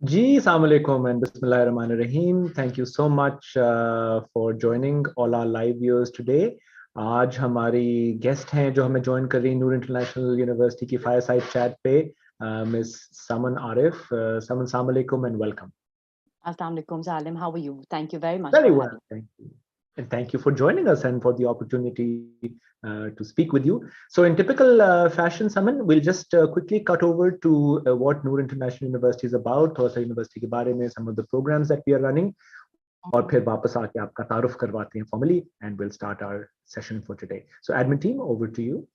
Ji, Assalamu alaikum and Bismillahir Rahmanir Rahim. Thank you so much for joining all our live viewers today. आज हमारी guest हैं जो हमें join कर रही हैं नूर इंटरनेशनल यूनिवर्सिटी की फायरसाइड चैट पे मिस समन आरिफ. समन, अस्सलाम alaikum and welcome. Assalamu alaikum, Salim. How are you? Thank you very much Very for well, having me. thank you. And thank you for joining us and for the opportunity to speak with you. So in typical fashion, Saman, we'll just quickly cut over to what Noor International University is about, थोड़ा सा university के बारे में, some of the programs that we are running, और फिर वापस आके आपका तारुफ करवाते हैं formally, and we'll start our session for today. So admin team, over to you.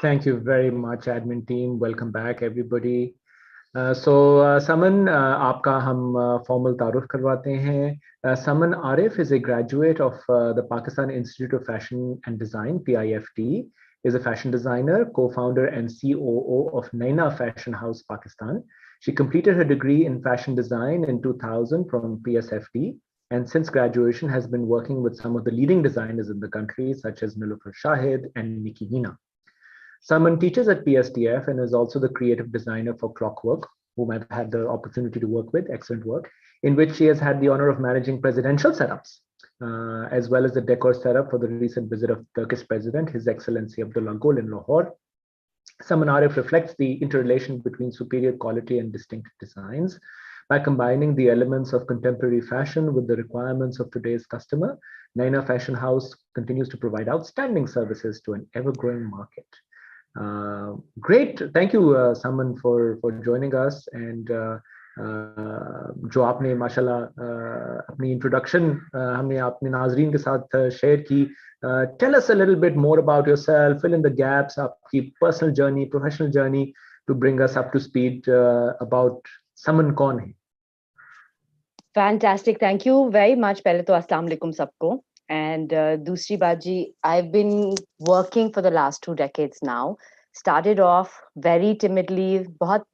Thank you very much, admin team. Welcome back, everybody. Saman, आपका हम formal तारुफ करवाते हैं. Saman Arif is a graduate of the Pakistan Institute of Fashion and Design, PIFD, is a fashion designer, co-founder and COO of Naina Fashion House, Pakistan. She completed her degree in fashion design in 2000 from PSFD, and since graduation has been working with some of the leading designers in the country, such as Nilufar Shahid and Nikki Hina. Saman teaches at PSTF and is also the creative designer for Clockwork, whom I've had the opportunity to work with, excellent work, in which she has had the honor of managing presidential setups, as well as the decor setup for the recent visit of Turkish President, His Excellency Abdullah Gül in Lahore. Saman Arif reflects the interrelation between superior quality and distinct designs. By combining the elements of contemporary fashion with the requirements of today's customer, Naina Fashion House continues to provide outstanding services to an ever-growing market. Great, thank you Saman for joining us, and जो आपने माशाल्लाह अपनी introduction हमने अपने नाजरीन के साथ share की. Tell us a little bit more about yourself, fill in the gaps, आपकी personal journey, professional journey, to bring us up to speed about Saman कौन है. Fantastic. Thank you very much. पहले तो अस्सलाम वालेकुम सबको. And दूसरी बात जी, I've been working for the last 2 decades now. Started off very timidly, बहुत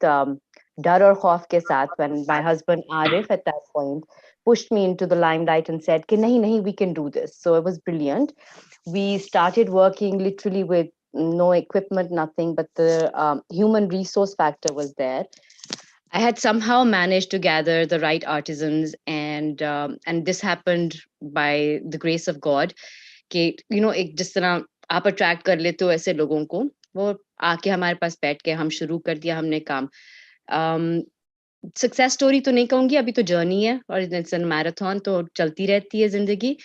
डर और खौफ के साथ, when my husband Arif at that point pushed me into the limelight and said कि नहीं, we can do this. So it was brilliant. We started working literally with no equipment, nothing, but the human resource factor was there. I had somehow managed to gather the right artisans, and this happened by the grace of God. कि एक जिस तरह आप attract कर लेते हो ऐसे लोगों को, वो आके हमारे पास बैठ के हम शुरू कर दिया हमने काम. सक्सेस स्टोरी तो नहीं कहूंगी, अभी तो जर्नी है और इट्स एन मैराथन, तो चलती रहती है जिंदगी.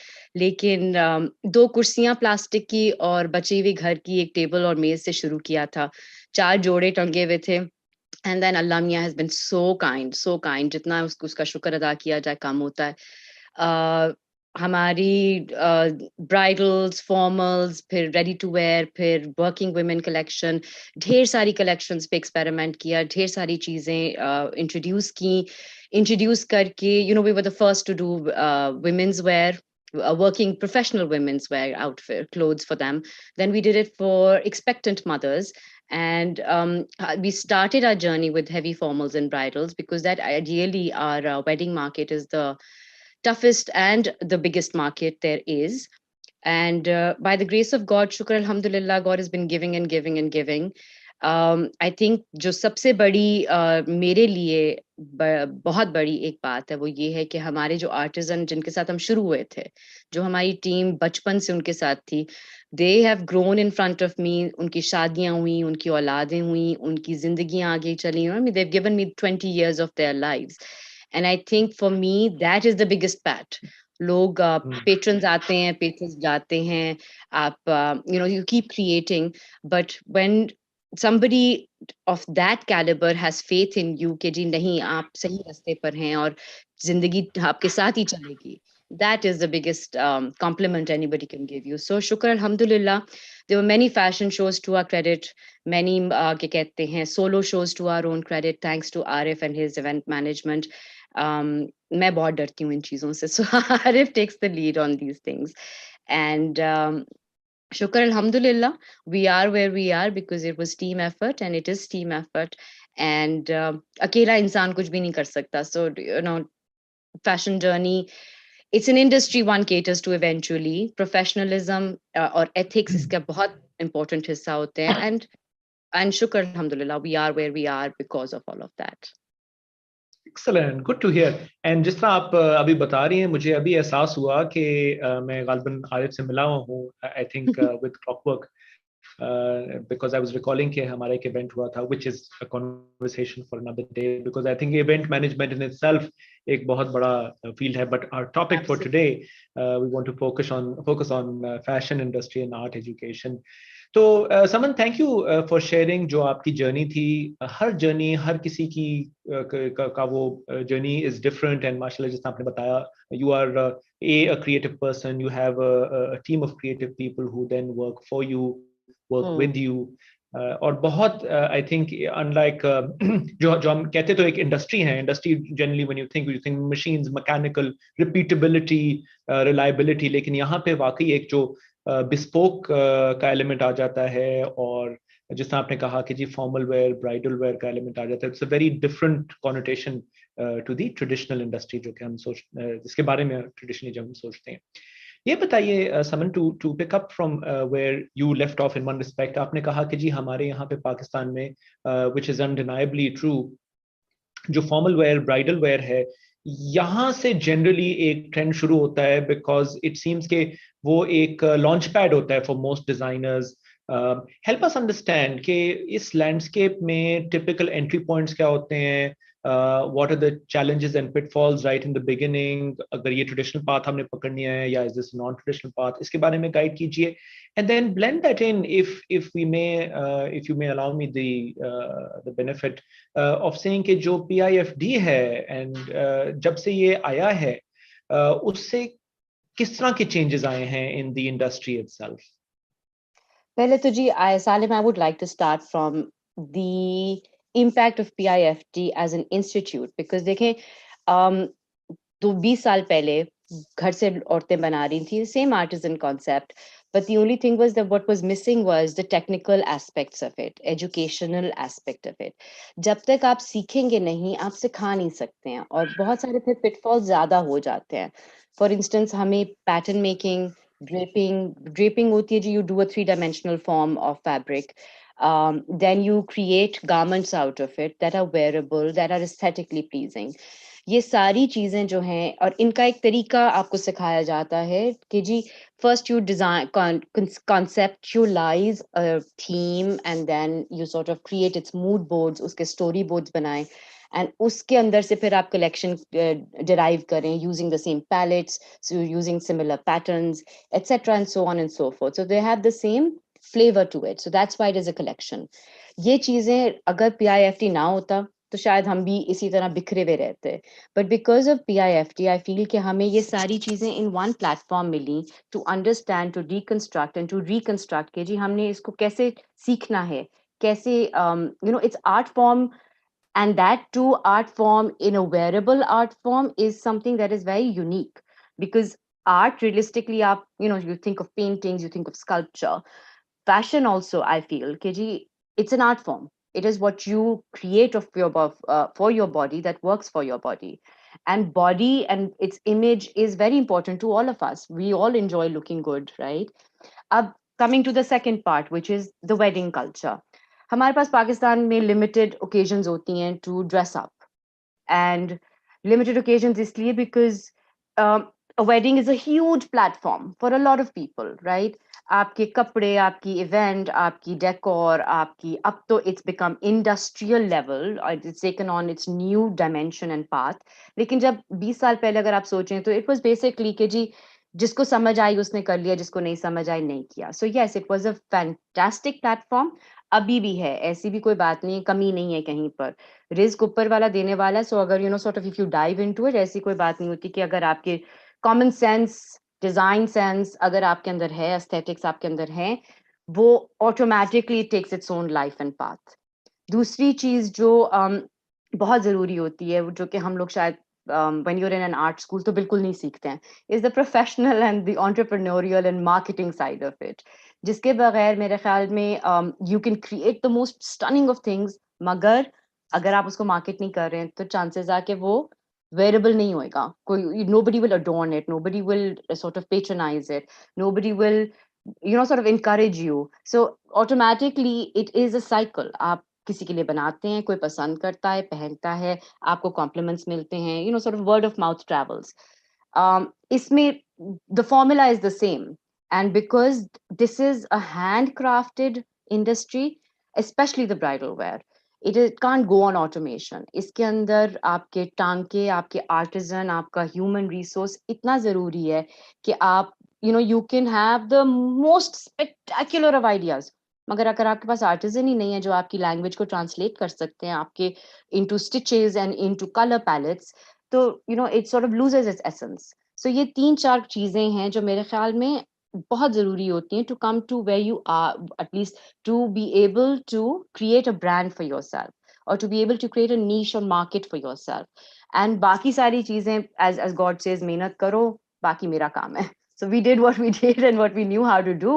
लेकिन 2 कुर्सियां प्लास्टिक की और बची हुई घर की एक टेबल और मेज से शुरू किया था. 4 जोड़े टंगे हुए थे. And then Allah Mia has been so kind. जितना उसका शुक्र अदा किया जाए कम होता है. हमारी ब्राइडल्स, फॉर्मल्स, फिर रेडी टू वेयर, फिर वर्किंग वुमेन कलेक्शन, ढेर सारी कलेक्शंस पे एक्सपेरिमेंट किया, ढेर सारी चीजें इंट्रोड्यूस करके we were the first to do women's wear, working professional women's wear outfit clothes for them. Then we did it for expectant mothers. And we started our journey with heavy formals and bridals, because that ideally our wedding market is the toughest and the biggest market there is. And by the grace of God, shukr alhamdulillah, God has been giving and giving and giving. I think जो सबसे बड़ी मेरे लिए बहुत बड़ी एक बात है वो ये है कि हमारे जो आर्टिजन जिनके साथ हम शुरू हुए थे, जो हमारी टीम बचपन से उनके साथ थी, they have grown in front of me. उनकी शादियां हुई, उनकी औलादें हुई, उनकी जिंदगियां आगे चली, they have given me 20 years of their lives, and I think for me that is the biggest pat. लोग पेट्रन्स आते हैं, पेट्रन्स जाते हैं, आप you keep creating, but when somebody of that caliber has faith in you कि जी नहीं आप सही रास्ते पर हैं और जिंदगी आपके साथ ही चलेगी, that is the biggest compliment anybody can give you. So shukr alhamdulillah, there were many fashion shows to our credit, many क्या कहते हैं solo shows to our own credit, thanks to Arif and his event management. मैं बहुत डरती हूँ इन चीजों से, so Arif takes the lead on these things, and Shukr alhamdulillah, we are where we are because it was team effort, and it is team effort, and अकेला इंसान कुछ भी नहीं कर सकता. So fashion journey, it's an industry one caters to eventually. Professionalism or ethics इसका बहुत important हिस्सा होते हैं, and shukr alhamdulillah, we are where we are because of all of that. Excellent, good to hear. And जिस तरह आप अभी बता रही हैं, मुझे अभी एहसास हुआ कि मैं गालिबन आरिफ से मिला हुआ हूँ, I think with Clockwork, because I was recalling कि हमारा एक event हुआ था, which is a conversation for another day, because I think event management in itself एक बहुत बड़ा field है. But our topic for today, we want to focus on fashion industry and art education. तो समन, thank you for sharing जो आपकी journey थी. हर journey, हर किसी की का वो जर्नी इज डिफरेंट, एंड माशाल्लाह जिस आपने बताया, you are a creative person, you have a team of creative people who then work for you, work with you. और बहुत आई थिंक अनलाइक जो हम कहते तो एक इंडस्ट्री है, industry generally when you think machines, mechanical, repeatability, reliability, लेकिन यहाँ पे वाकई एक जो बिस्पोक का एलिमेंट आ जाता है, और जिस तरह आपने कहा कि जी फॉर्मल वेयर, ब्राइडल वेयर का एलिमेंट आ जाता है. It's a very different connotation to the traditional industry जो कि हम जिसके बारे में ट्रेडिशनली जब हम सोचते हैं. ये बताइए Saman, to pick up from where you left off in one respect, आपने कहा कि जी हमारे यहाँ पे पाकिस्तान में, विच इज अनडिनाइबली ट्रू, जो फॉर्मल वेयर, ब्राइडल वेयर है, यहाँ से जनरली एक ट्रेंड शुरू होता है, बिकॉज इट सीम्स के वो एक लॉन्च पैड होता है for most designers. Help us understand कि इस लैंडस्केप में टिपिकल एंट्री पॉइंट्स क्या होते हैं, what are the challenges and pitfalls right in the beginning, अगर ये ट्रेडिशनल पाथ हमने पकड़नी है या is this non traditional path, इसके बारे में गाइड कीजिए. And then blend that in, if you may allow me the benefit of saying कि जो PIFD है, and जब से ये आया है, उससे किस तरह के changes आए हैं in the industry itself? पहले तो जी Salim, I would like to start from the impact of PIFD as an institute, because देखें 20 साल पहले घर से औरतें बना रही थी, same artisan concept, but the only thing was that what was missing was the technical aspects of it, educational aspect of it. जब तक आप सीखेंगे नहीं, आप सिखा नहीं सकते हैं, और बहुत सारे फिर pitfalls ज़्यादा हो जाते हैं. For instance, हमें pattern making, draping होती है जी, you do a 3-dimensional form of fabric. Then you create garments out of it that are wearable, that are aesthetically pleasing. ये सारी चीजें जो हैं, और इनका एक तरीका आपको सिखाया जाता है कि जी first you design, conceptualize a theme, and then you sort of create its mood boards, उसके story boards बनाएं, and उसके अंदर से फिर आप collection derive करें using the same palettes, so using similar patterns, etc., and so on and so forth. So they have the same flavor to it. So that's why it is a collection. ये चीजें अगर PIFT ना होता तो शायद हम भी इसी तरह बिखरे हुए रहते. But because of PIFT, I feel कि हमें ये सारी चीजें in one platform milli to understand, to deconstruct and to reconstruct कि जी हमने इसको कैसे सीखना है, कैसे it's art form, and that too art form in a wearable art form is something that is very unique, because art realistically आप you think of paintings, you think of sculpture. Fashion also, I feel कि जी it's an art form. It is what you create of for your body that works for your body. And body and its image is very important to all of us. We all enjoy looking good, right? Coming to the second part, which is the wedding culture. हमारे पास पाकिस्तान में limited occasions होती हैं to dress up, and limited occasions इसलिए because a wedding is a huge platform for a lot of people, right? आपके कपड़े, आपकी event, आपकी decor, आपकी, अब तो it's become industrial level, it's taken on its new dimension and path. लेकिन जब 20 साल पहले अगर आप सोचें तो it was basically कि जी जिसको समझ आई उसने कर लिया, जिसको नहीं समझ आई नहीं किया. So yes, it was a fantastic platform. अभी भी है, ऐसी भी कोई बात नहीं है, कमी नहीं है कहीं पर. रिस्क ऊपर वाला देने वाला है. सो अगर you know sort of if you dive into it, ऐसी कोई बात नहीं होती कि अगर आपके कॉमन सेंस, डिजाइन सेंस अगर आपके अंदर है, एस्थेटिक्स आपके अंदर है, वो automatically takes its own life and path. दूसरी चीज जो बहुत जरूरी होती है, जो कि हम लोग शायद when you're in an art school तो बिल्कुल नहीं सीखते हैं, is the professional and the entrepreneurial and marketing side of it, जिसके बगैर मेरे ख्याल में you can create the most stunning of things, मगर अगर आप उसको मार्केट नहीं कर रहे हैं तो चांसेस है कि वो वेरिएबल नहीं होएगा. कोई, nobody will adorn it, nobody will sort of patronize it, nobody will sort of encourage you. So automatically it is a cycle. आप किसी के लिए बनाते हैं, कोई पसंद करता है, पहनता है, आपको कॉम्प्लीमेंट्स मिलते हैं, sort of word of mouth travels. इसमें the formula is the same, and because this is a handcrafted industry, especially the bridal wear, it can't go on automation. इसके अंदर आपके टांके, आपके आर्टिजन, आपका ह्यूमन रिसोर्स इतना जरूरी है कि आप you can have the most spectacular of ideas, मगर अगर आपके पास आर्टिजन ही नहीं है जो आपकी लैंग्वेज को ट्रांसलेट कर सकते हैं आपके into stitches and into colour palettes, तो it sort of loses its essence. So ये 3-4 चीजें हैं जो मेरे ख्याल में बहुत जरूरी होती हैं to come to where you are, at least to be able to create a brand for yourself और to be able to create a niche और मार्केट फॉर योरसेल्फ. एंड बाकी सारी चीजें एज गॉड सेज, मेहनत करो, बाकी मेरा काम है. So we did what we did and what we knew how to do.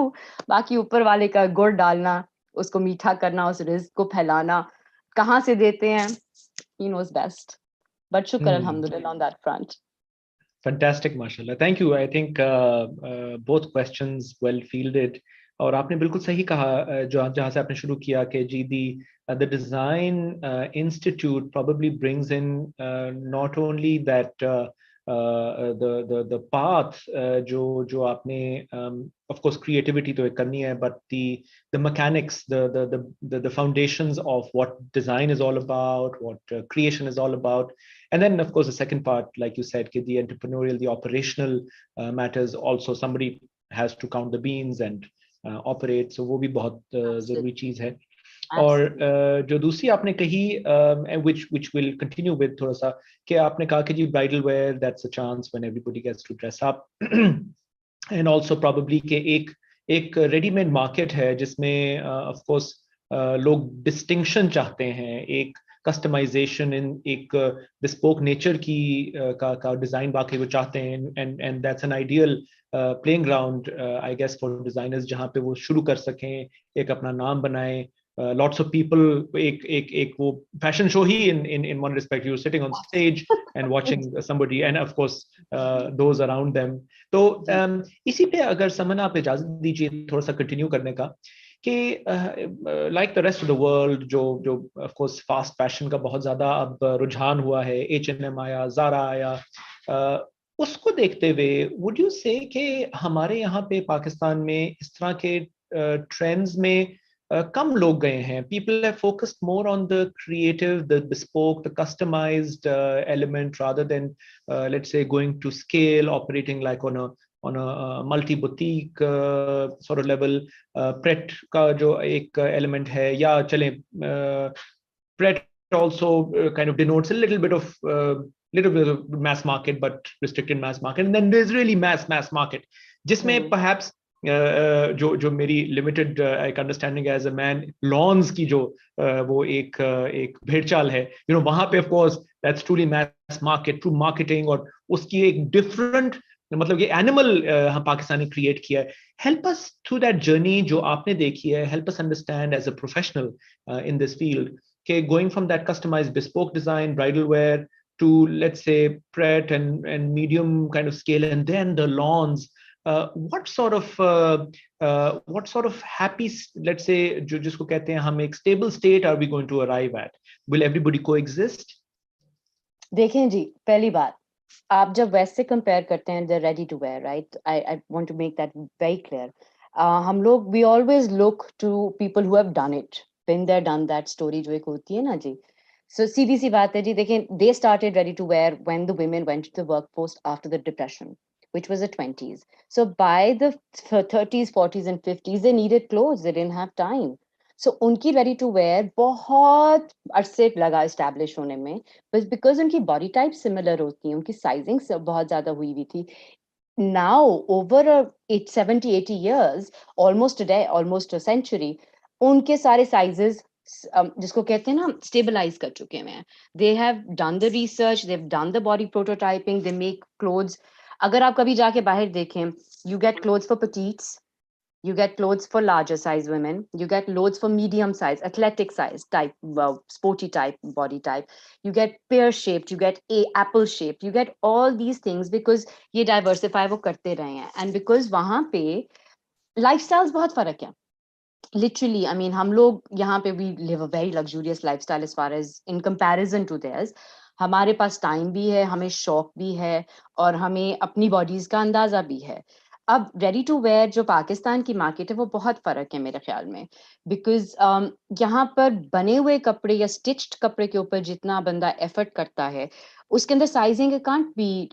बाकी ऊपर वाले का गुड़ डालना, उसको मीठा करना, उस रिज्क को फैलाना, कहाँ से देते हैं, he knows best. But shukr alhamdulillah on that front. Fantastic, mashallah. Thank you. I think both questions well fielded. और आपने बिल्कुल सही कहा, जो जहाँ से आपने शुरू किया कि जी the design institute probably brings in not only that the path जो आपने of course creativity तो एक करनी है, but the mechanics, the foundations of what design is all about, what creation is all about. And then, of course, the second part, like you said, the entrepreneurial, the operational matters also. Somebody has to count the beans and operate. So, वो भी बहुत ज़रूरी चीज़ है. और जो दूसरी आपने कही, which will continue with थोड़ा सा, कि आपने कहा कि जी bridal wear, that's a chance when everybody gets to dress up, and also probably कि एक ready-made market है जिसमें of course लोग distinction चाहते हैं, एक customization in एक bespoke nature की का design बाकी वो चाहते हैं, and that's an ideal playing ground I guess for designers जहाँ पे वो शुरू कर सकें, एक अपना नाम बनाएं. Lots of people, एक वो fashion show he in one respect, you're sitting on stage and watching somebody, and of course those around them. तो इसी पे अगर समन आप इजाजत दीजिए थोड़ा सा कंटिन्यू करने का, कि like the rest of the world, जो of course fast fashion का बहुत ज़्यादा अब रुझान हुआ है, H&M आया, Zara आया, उसको देखते हुए would you say कि हमारे यहाँ पे पाकिस्तान में इस तरह के ट्रेंड्स में कम लोग गए हैं? People have focused more on the creative, the bespoke, the customized element rather than let's say going to scale, operating like on a multi-boutique sort of level. Pret का जो एक element है, या चले Pret also kind of denotes a little bit of mass market, but restricted mass market, and then there's really mass market, जिसमें perhaps जो मेरी limited एक understanding as a man, lawns की जो वो एक भेड़चाल है, वहां पे of course that's truly mass market, true marketing, और उसकी एक डिफरेंट मतलब ये एनिमल हम पाकिस्तानी क्रिएट किया है. Help us through that journey जो आपने देखी है, help us understand as a professional in this field, के going from that customised bespoke design, bridal wear, to let's say Pret and medium kind of scale, and then the lawns. what sort of happy, let's say, जो जिसको कहते हैं हम एक stable state are we going to arrive at? Will everybody coexist? देखें जी, पहली बात, आप जब वेस्ट से कंपेयर करते हैं, they're ready to wear, right? I want to make that very clear. हम लोग, we always look to people who have done it, been there, done that story जो एक होती है ना जी. So सीधी सी बात है जी, देखें, they started ready to wear when the women went to the workforce after the depression, which was the 20s. So by the 30s, 40s and 50s, they needed clothes, they didn't have time. So उनकी ready to wear बहुत अरसे लगा establish होने में, but because उनकी body type similar होती है, उनकी sizing बहुत ज़्यादा हुई हुई थी. Now over 70, 80 years, almost a century, उनके सारे sizes जिसको कहते हैं ना stabilize कर चुके हैं. They have done the research, they've done the body prototyping, they make clothes. अगर आप कभी जाके बाहर देखें, you get clothes for petites, you get clothes for larger size women, you get clothes for medium size, athletic size type, sporty type, body type, you get pear shaped, you get apple shaped, you get all these things because ये diversify वो करते रहे हैं. And because वहाँ पे lifestyles बहुत फर्क है. Literally, I mean, हम लोग यहाँ पे we live a very luxurious lifestyle as far as in comparison to theirs. हमारे पास टाइम भी है, हमें शौक भी है और हमें अपनी बॉडीज का अंदाजा भी है. अब रेडी टू वेयर जो पाकिस्तान की मार्केट है वो बहुत फर्क है मेरे ख्याल में, बिकॉज यहाँ पर बने हुए कपड़े या स्टिच्ड कपड़े के ऊपर जितना बंदा एफर्ट करता है उसके अंदर sizing can't be,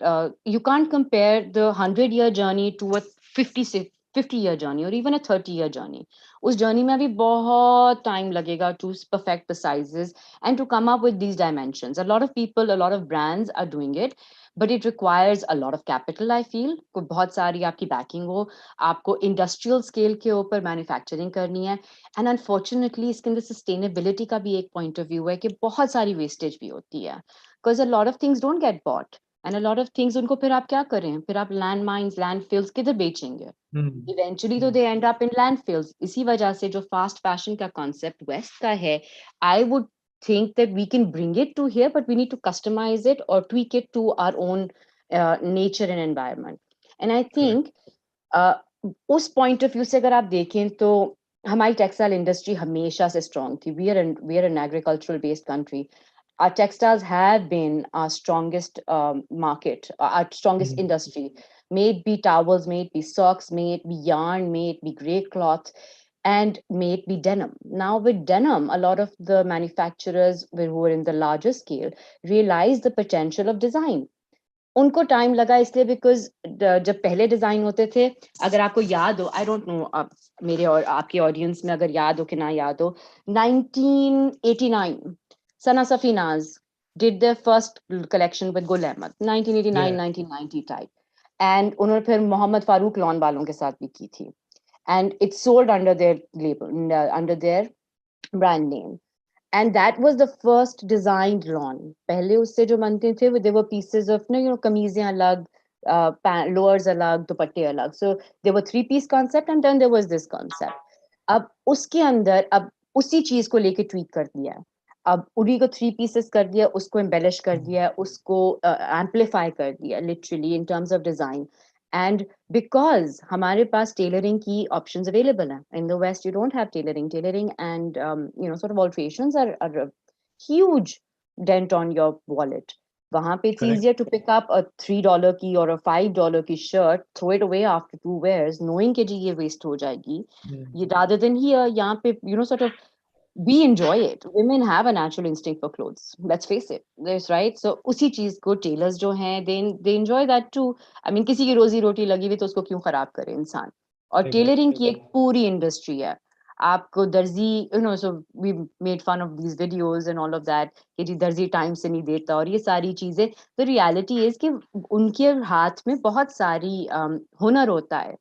you can't compare the 100-year journey to a 50-year journey और इवन अ 30-year जर्नी. उस जर्नी में अभी बहुत टाइम लगेगा to perfect the sizes and to come up with these dimensions. A lot of people, a lot of brands are doing it, but it requires a lot of capital, I feel. को बहुत सारी आपकी backing हो, आपको industrial scale के ऊपर manufacturing करनी है, and unfortunately इसके अंदर sustainability का भी एक point of view है कि बहुत सारी wastage भी होती है, because a lot of things don't get bought, and a lot of things उनको फिर आप क्या करें, फिर आप land mines, landfills किधर बेचेंगे? Eventually तो they end up in landfills. इसी वजह से जो fast fashion का concept West का है, I would think that we can bring it to here, but we need to customize it or tweak it to our own nature and environment. And I think उस point of view से अगर आप देखें तो हमारी textile industry हमेशा से strong थी. We are an agricultural based country. Our textiles have been our strongest market, our strongest industry. May it be towels, may it be socks, may it be yarn, may it be grey cloth, and may it be denim. Now with denim, a lot of the manufacturers who are in the larger scale realize the potential of design. उनको time लगा इसलिए because जब पहले design होते थे, अगर आपको याद हो, आई डोंट नो आप मेरे और आपके ऑडियंस में अगर याद हो कि ना याद हो, 1989 Sana Safinaz did their first collection with Gul Ahmad, 1989, 1990 type. And उन्होंने फिर मोहम्मद फारूक लॉन वालों के साथ भी की थी. And it sold under their label, under their brand name. And that was the first designed lawn. पहले उससे जो बनते थे, they were pieces of, कमीजें अलग, lowers अलग, दुपट्टे अलग. So there were 3-piece concept and then there was this concept. अब उसके अंदर अब उसी चीज को लेके ट्वीट कर दिया है. अब उन्हीं को 3 pieces कर दिया, उसको embellish कर दिया, उसको amplify कर दिया, literally in terms of design. And because हमारे पास tailoring की options available हैं. In the West, you don't have tailoring. Tailoring and sort of alterations are a huge dent on your wallet. वहाँ पे it's easier to pick up a $3 की or a $5 की shirt, throw it away after 2 wears, knowing कि जी ये waste हो जाएगी. Rather than here, यहाँ पे sort of we enjoy it. Women have a natural instinct for clothes. Let's face it. That's right. So उसी चीज को tailors जो हैं, they enjoy that too. I mean, किसी की रोजी रोटी लगी हुई तो उसको क्यों खराब करे इंसान? और tailoring की एक पूरी industry है. आपको दर्जी, so we made fun of these videos and all of that कि जी दर्जी time से नहीं देता और ये सारी चीजें. The reality is कि उनके हाथ में बहुत सारी हुनर होता है.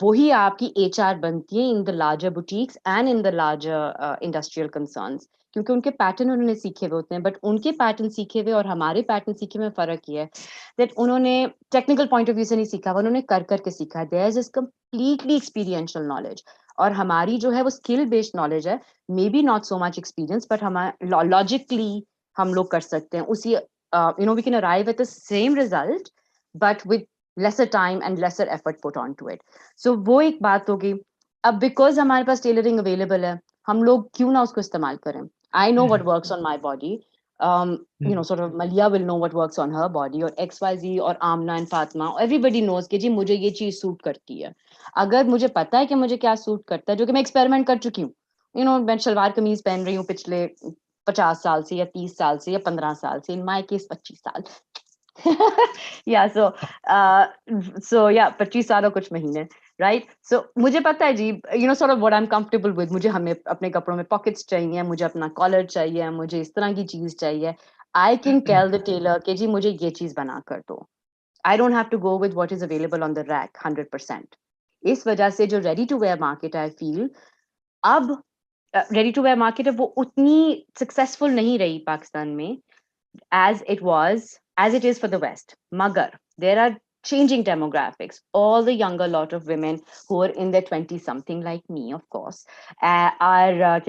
वही आपकी HR बनती है in the larger boutiques and in the larger industrial concerns, क्योंकि उनके पैटर्न उन्होंने सीखे हुए होते हैं. बट उनके पैटर्न सीखे हुए और हमारे पैटर्न सीखे में फर्क ये है that उन्होंने टेक्निकल पॉइंट ऑफ व्यू से नहीं सीखा, उन्होंने कर करके सीखा है. There is completely experiential knowledge. और हमारी जो है वो स्किल बेस्ड नॉलेज है, may be not so much experience, but हमारा लॉजिकली हम लोग कर सकते हैं उसी, we can arrive at the same result but with lesser time and lesser effort put onto it. So वो एक बात होगी. अब because हमारे पास tailoring available है, हम लोग क्यों ना उसको इस्तेमाल करें? I know what works on my body. Sort of Malia will know what works on her body, or XYZ or Amna and Fatma. Everybody knows कि जी मुझे ये चीज सूट करती है. अगर मुझे पता है कि मुझे क्या सूट करता है, जो कि मैं एक्सपेरिमेंट कर चुकी हूँ. मैं सलवार कमीज पहन रही हूँ पिछले 50 साल से या 30 साल से या 15 साल से. इन माय केस 25 साल. yeah, so yeah, 25 साल और कुछ महीने, right? So मुझे पता है जी, sort of what I'm comfortable with. मुझे हमें अपने कपड़ों में pockets चाहिए, मुझे अपना collar चाहिए, मुझे इस तरह की चीज चाहिए. I can tell the tailor कि जी मुझे ये चीज बना कर दो. I don't have to go with what is available on the rack 100%. इस वजह से जो ready to wear market I feel, अब ready to wear market है वो उतनी successful नहीं रही पाकिस्तान में as it is for the West. Magar, there are changing demographics. All the younger lot of women who are in their 20s something, like me, of course, are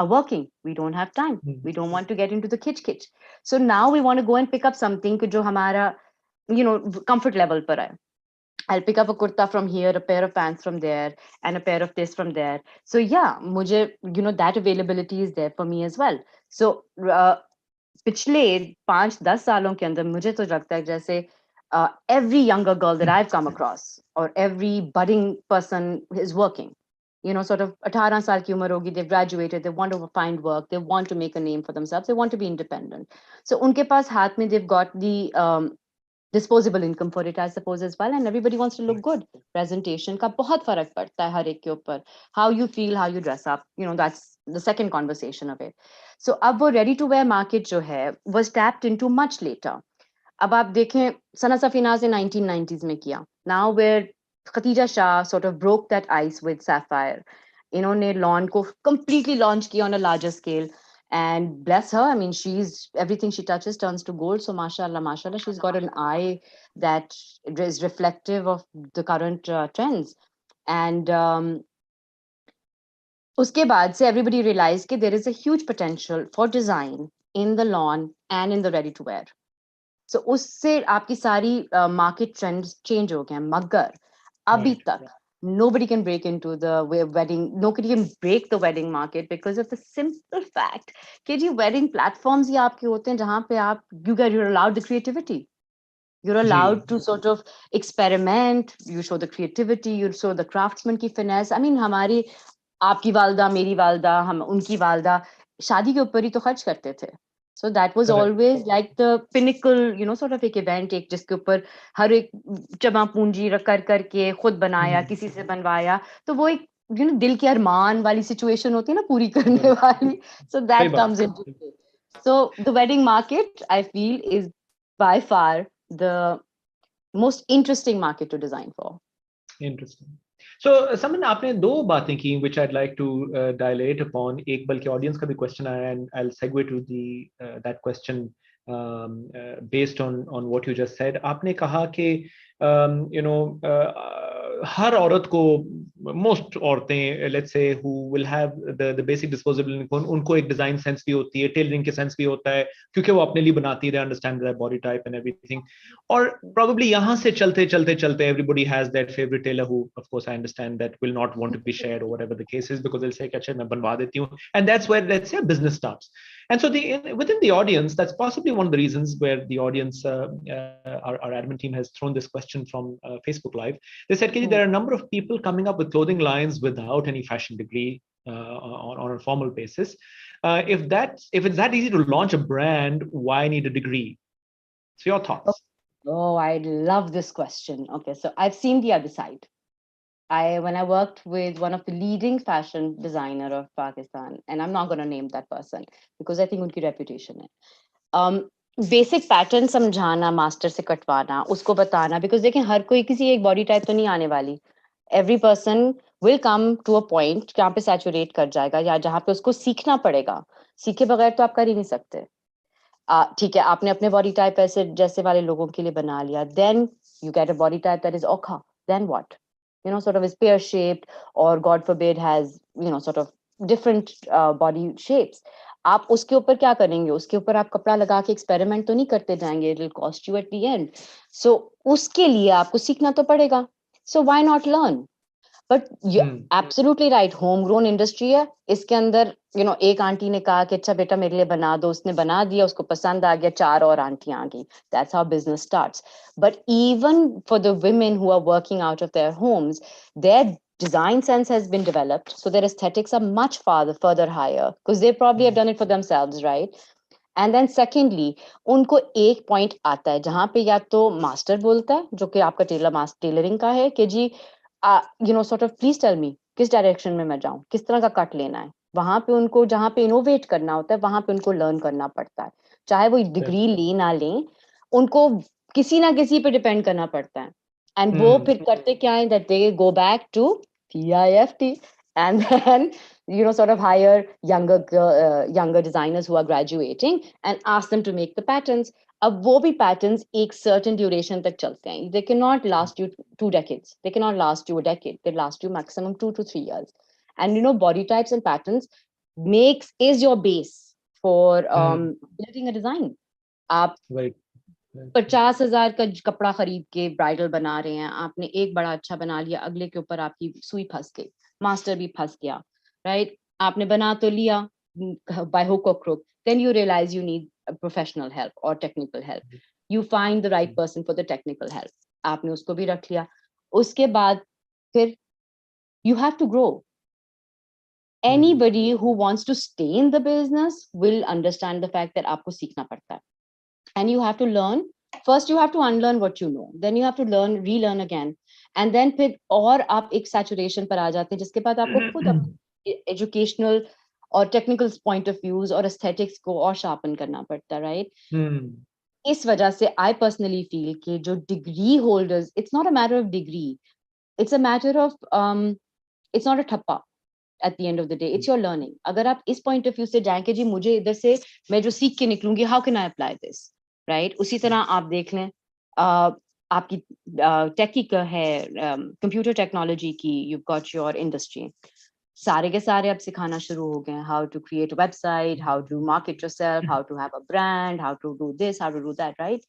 working. We don't have time. We don't want to get into the kitch. So now we want to go and pick up something जो हमारा, comfort level पर है. I'll pick up a kurta from here, a pair of pants from there, and a pair of this from there. So yeah, that availability is there for me as well. So पिछले 5-10 सालों के अंदर मुझे तो लगता है जैसे every younger girl that I've come across, or every budding person is working, sort of 18 साल की उम्र होगी, they've graduated, they want to find work, they want to make a name for themselves, they want to be independent. So उनके पास हाथ में they've got the disposable income for it, I suppose, as well, and everybody wants to look good. Presentation का बहुत फर्क पड़ता है हर एक के ऊपर. How you feel, how you dress up, that's the second conversation of it. So अब वो ready to wear market जो है was tapped into much later. अब आप देखें सना सफीनाज ने 1990s में किया. Now where Khatija Shah sort of broke that ice with Sapphire. इन्होंने lawn को completely launch किया on a larger scale. And bless her, I mean, everything she touches turns to gold. So mashallah, she's got an eye that is reflective of the current trends. And uske baad se everybody realized that there is a huge potential for design in the lawn and in the ready to wear. So usse aapki sari market trends change ho gaye. Magar abhi tak nobody can break into the nobody can break the wedding market because of the simple fact that ji wedding platforms ही आपके होते हैं जहाँ पे you're allowed the creativity. You're allowed to sort of experiment, you show the creativity, you show the craftsman की finesse. I mean हमारी आपकी वालदा मेरी वालदा हम उनकी वालदा शादी के ऊपर ही तो खर्च करते थे. So that was always like the pinnacle, sort of एक event एक जिसके ऊपर हर एक जमा पूंजी कर करके खुद बनाया किसी से बनवाया तो वो एक दिल के अरमान वाली situation होती है ना पूरी करने वाली. So that comes into it. So the wedding market I feel is by far the most interesting market to design for. Interesting. So, Saman, आपने दो बातें की which I'd like to dilate upon. एक बल्कि audience का भी question आया and I'll segue to that question based on what you just said. आपने कहा कि हर औरत को most औरतें let's say who will have the basic disposable income उनको एक design sense भी होती है, tailoring के sense भी होता है क्योंकि वो अपने लिए बनाती है, they understand their body type and everything. और probably यहाँ से चलते everybody has that favorite tailor who of course I understand that will not want to be shared or whatever the case is because they'll say अच्छा मैं बनवा देती हूँ, and that's where let's say a business starts. And so within the audience, that's possibly one of the reasons where the audience, our admin team has thrown this question from Facebook Live. They said, Kiji, there are a number of people coming up with clothing lines without any fashion degree on a formal basis. If it's that easy to launch a brand, why need a degree? So your thoughts? Oh, I love this question. Okay, so I've seen the other side. When I worked with one of the leading fashion designer of Pakistan, and I'm not going to name that person because I think उनकी reputation है. Basic pattern समझाना, master से कटवाना, उसको बताना, because देखें हर कोई किसी एक body type तो नहीं आने वाली. Every person will come to a point जहाँ पे saturate कर जाएगा या जहाँ पे उसको सीखना पड़ेगा. सीखे बगैर तो आप कर ही नहीं सकते. ठीक है, आपने अपने body type ऐसे जैसे वाले लोगों के लिए बना लिया. Then you get a body type that is okha. Then what? Sort of is pear-shaped or God forbid has, sort of different body shapes. आप उसके ऊपर क्या करेंगे, उसके ऊपर आप कपड़ा लगा के एक्सपेरिमेंट तो नहीं करते जाएंगे, it will cost you at the end. So उसके लिए आपको सीखना तो पड़ेगा. So why not learn. But you absolutely right, home grown industry है, इसके अंदर एक आंटी ने कहा कि अच्छा बेटा मेरे लिए बना दो, उसने बना दिया, उसको पसंद आ गया, 4 और आंटियां आ गई. That's how business starts. But even for the women who are working out of their homes, their design sense has been developed, so their aesthetics are much further higher because they probably have done it for themselves, right? And then secondly उनको एक point आता है जहां पे या तो master बोलता है, जो कि आपका टेलरिंग का है, कि जी sort of please tell me किस डायरेक्शन में मैं जाऊं, किस तरह का कट लेना है. वहां पे उनको जहां पे इनोवेट करना होता है वहां पे उनको लर्न करना पड़ता है, चाहे वो डिग्री ले ना लें, उनको किसी ना किसी पे डिपेंड करना पड़ता है. एंड वो फिर करते क्या है, that they go back to PIFT and then sort of hire younger designers who are graduating and ask them to make the patterns. अब वो भी patterns एक certain duration तक चलते हैं. They cannot last you 2 decades. They cannot last you a decade. They last you maximum 2 to 3 years. And body types and patterns is your base for building a design. आप 50,000 का कपड़ा खरीद के bridal बना रहे हैं, आपने एक बड़ा अच्छा बना लिया, अगले के ऊपर आपकी सुई फंस गई, मास्टर भी फंस गया, राइट? आपने बना तो लिया by hook or crook, then you realize you need a professional help or technical help. You find the right person for the technical help. आपने उसको भी रख लिया. उसके बाद फिर you have to grow. Anybody who wants to stay in the business will understand the fact that आपको सीखना पड़ता है. And you have to learn. First, you have to unlearn what you know. Then you have to relearn again. And then फिर और आप एक saturation पर आ जाते हैं, जिसके बाद आपको खुद educational और technical point of views और aesthetics को और sharpen करना पड़ता है, right? इस वजह से I personally feel कि जो degree holders, it's not a matter of degree. It's a matter of, it's not a ठप्पा. At the end of the day, it's your learning. अगर आप इस point of view से जाएं कि जी मुझे इधर से मैं जो सीख के निकलूंगी, how can I apply this? Right? उसी तरह आप देख लें, आपकी टेकी का है, कंप्यूटर टेक्नोलॉजी की, you've got your industry. सारे के सारे अब सिखाना शुरू हो गए हैं, how to create a website, how to market yourself, how to have a brand, how to do this, how to do that, right?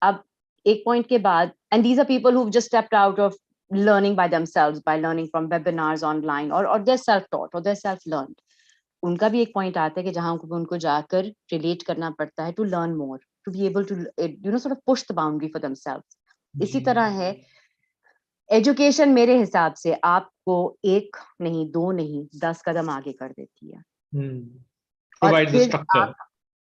अब एक point के बाद, and these are people who've just stepped out of learning by themselves, by learning from webinars online, or they're self-taught or they're self-learned. उनका भी एक point आता है कि जहां उनको जाकर relate करना पड़ता है to learn more, to be able to sort of push the boundary for themselves. इसी तरह है एजुकेशन, मेरे हिसाब से आपको 1 नहीं 2 नहीं 10 कदम आगे कर देती है. Provide the structure.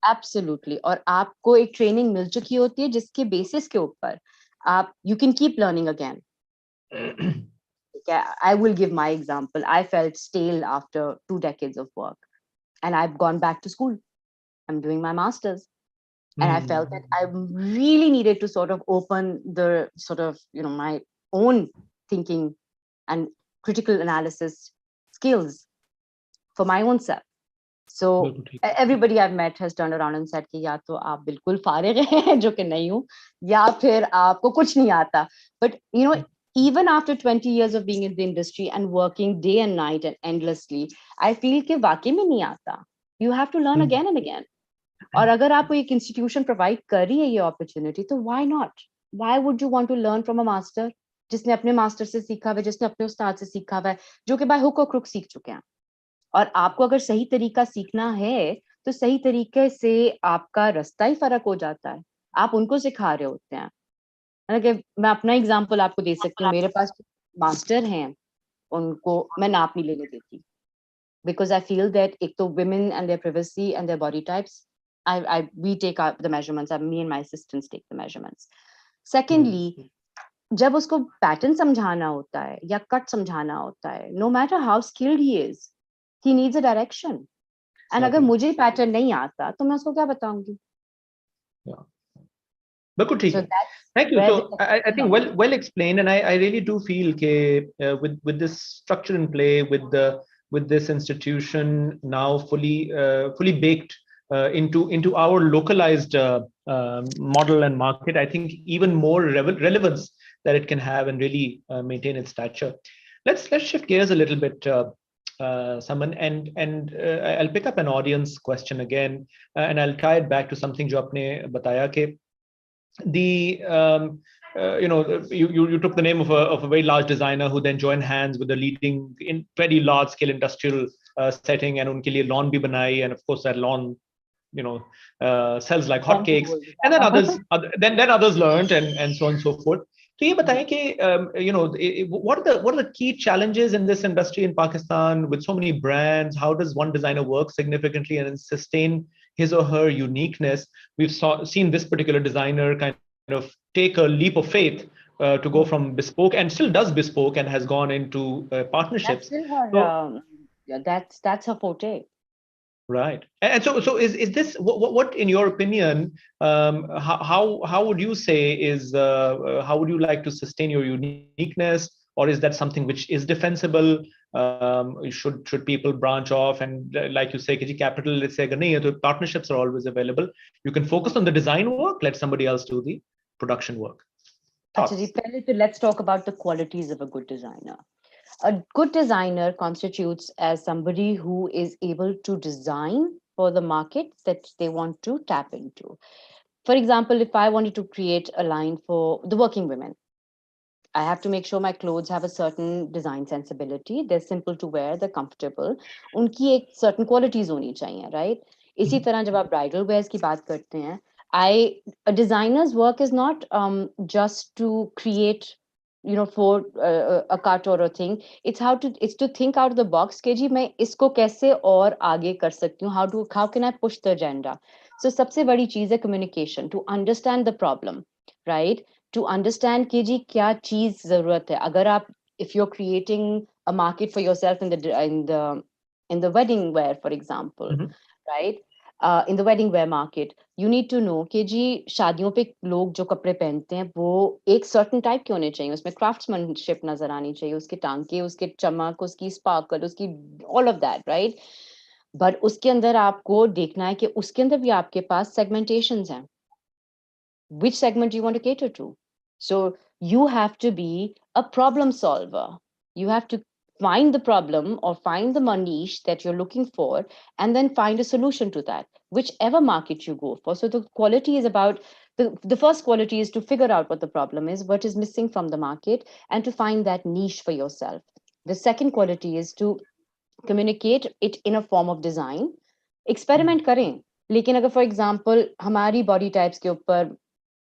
Absolutely. और आपको एक ट्रेनिंग मिल चुकी होती है जिसके बेसिस के ऊपर आप you can keep learning again. I will give my example. I felt stale after 2 decades of work, and I've gone back to school. I'm doing my master's, and I felt that I really needed to sort of open the sort of my own thinking and critical analysis skills for my own self. So everybody I've met has turned around and said कि या तो आप बिल्कुल फारिग हैं जो कि नहीं हूँ, या फिर आपको कुछ नहीं आता. But even after 20 years of being in the industry and working day and night and endlessly, I feel कि वाकई में नहीं आता. You have to learn again and again. और अगर आपको एक institution provide कर रही है ये opportunity, तो why not? Why would you want to learn from a master जिसने अपने master से सीखा हुआ है, जिसने अपने उस्ताद से सीखा हुआ है, जो कि by hook or crook सीख चुके हैं. और आपको अगर सही तरीका सीखना है तो सही तरीके से आपका रास्ता ही फर्क हो जाता है. आप उनको सिखा रहे होते हैं. मैं अपना एग्जांपल आपको दे सकती हूँ. मेरे पास मास्टर हैं, उनको मैं नाप नहीं लेने देती, because I feel that एक तो women and their privacy and their body types, we take the measurements. Me and my assistants take the measurements. Secondly, जब उसको पैटर्न समझाना होता है या कट समझाना होता है, no matter how skilled he is, he needs a direction. And अगर मुझे पैटर्न नहीं आता तो मैं उसको क्या बताऊंगी? बिल्कुल ठीक है. Thank you. So I think well explained, and I really do feel that with this structure in play, with this institution now fully baked into our localized model and market, I think even more relevance that it can have and really maintain its stature. Let's shift gears a little bit. Someone, I'll pick up an audience question again, and I'll tie it back to something जो आपने बताया कि the you took the name of a very large designer who then joined hands with a leading in very large scale industrial setting, and उनके लिए lawn भी बनाई, and of course that lawn sells like hotcakes, and then others learned, and so on and so forth. तो ये बताएं कि what are the key challenges in this industry in Pakistan with so many brands? How does one designer work significantly and sustain his or her uniqueness? We've seen this particular designer kind of take a leap of faith to go from bespoke, and still does bespoke, and has gone into partnerships. That's still her, that's her forte. Right. And so is this what in your opinion, how would you say is how would you like to sustain your uniqueness, or is that something which is defensible? Should people branch off, and like you say, capital, let's say, partnerships are always available. You can focus on the design work, let somebody else do the production work. Actually, let's talk about the qualities of a good designer. A good designer constitutes as somebody who is able to design for the markets that they want to tap into. For example, if I wanted to create a line for the working women, I have to make sure my clothes have a certain design sensibility. They're simple to wear, they're comfortable. उनकी एक certain qualities होनी चाहिए, right? इसी तरह जब आप bridal wears की बात करते हैं, a designer's work is not just to create, for a cut or a thing. It's to think out of the box. कि जी मैं इसको कैसे और आगे कर सकती हूँ? How can I push the agenda? So सबसे बड़ी चीज है communication, to understand the problem, right? To understand कि जी क्या चीज जरूरत है. अगर आप, if you're creating a market for yourself in the wedding wear, for example, right? In the wedding wear market, you need to know कि जी शादियों पे लोग जो कपड़े पहनते हैं वो एक certain type के होने चाहिए, उसमें craftsmanship नजर आनी चाहिए, उसके टांके, उसके चमक, उसकी sparkle, उसकी all of that, right? But उसके अंदर आपको देखना है कि उसके अंदर भी आपके पास segmentations हैं. Which segment do you want to cater to? So you have to be a problem solver. You have to find the problem or find the niche that you're looking for, and then find a solution to that, whichever market you go for. So the quality is about the first quality is to figure out what the problem is, what is missing from the market, and to find that niche for yourself. The second quality is to communicate it in a form of design. Experiment करें, लेकिन अगर for example हमारी body types के ऊपर,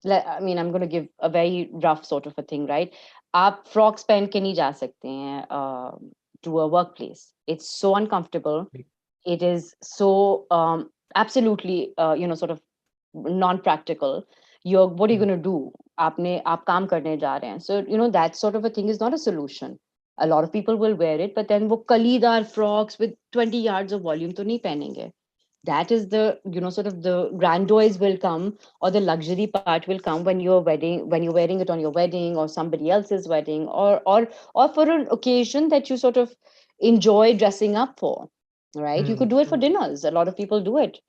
I mean, I'm going to give a very rough sort of a thing, right? आप frocks पहन के नहीं जा सकते हैं to a workplace. It's so uncomfortable. It is so absolutely, sort of non-practical. What are you going to do? आप काम करने जा रहे हैं. So, that sort of a thing is not a solution. A lot of people will wear it, but then वो कलीदार frocks with 20 yards of volume तो नहीं पहनेंगे. That is the, sort of the grandiose will come, or the luxury part will come when you're wearing it on your wedding or somebody else's wedding, or for an occasion that you sort of enjoy dressing up for, right? You could do it for dinners. A lot of people do it.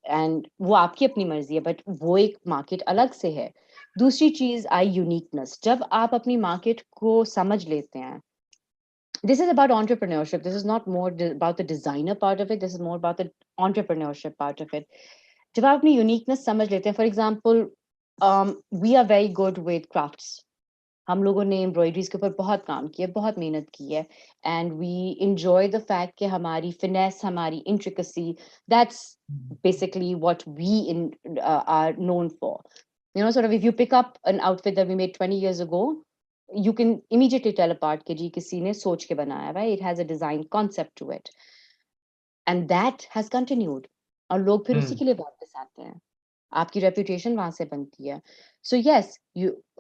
And वो आपकी अपनी मर्जी है, but वो एक market अलग से है. दूसरी चीज आई uniqueness. जब आप अपनी market को समझ लेते हैं, this is about entrepreneurship. This is not more about the designer part of it. This is more about the entrepreneurship part of it. जब आप अपनी uniqueness समझ लेते हैं, for example, we are very good with crafts. हम लोगों ने embroideries के ऊपर बहुत काम किया, बहुत मेहनत की है, and we enjoy the fact कि हमारी finesse, हमारी intricacy, that's basically what we are known for. Sort of if you pick up an outfit that we made 20 years ago, you can immediately tell apart कि जी किसी ने सोच के बनाया, right? It has a design concept to it, and that has continued. और लोग फिर उसी के लिए वापस आते हैं. आपकी reputation वहां से बनती है. So yes,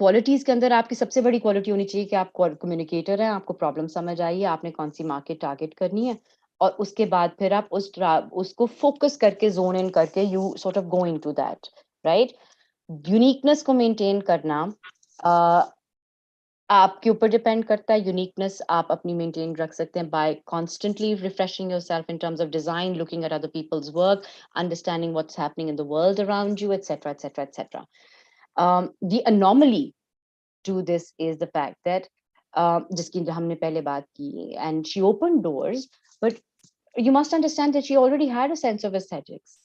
qualities के अंदर आपकी सबसे बड़ी quality होनी चाहिए कि आप communicator हैं, आपको problem समझ आई है, आपने कौन सी market target करनी है, और उसके बाद फिर आप उसको focus करके zone in करके you sort of go into that, right? Uniqueness को maintain करना आपके ऊपर डिपेंड करता है. यूनिकनेस आप अपनी मेंटेन रख सकते हैं by constantly refreshing yourself in terms of design, looking at other people's work, understanding what's happening in the world around you, etc., etc., etc. The anomaly to this is the fact that जिसकी हमने पहले बात की, and she opened doors, But you must understand that she already had a sense of aesthetics.